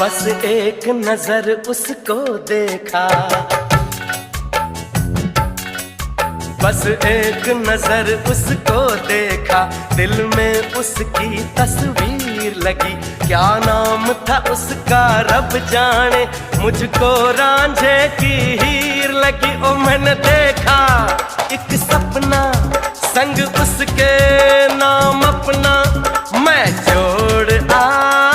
बस एक नजर उसको देखा, बस एक नजर उसको देखा, दिल में उसकी तस्वीर लगी। क्या नाम था उसका रब जाने, मुझको रांझे की हीर लगी। ओ मैंने देखा एक सपना, संग उसके नाम अपना मैं जोड़ आ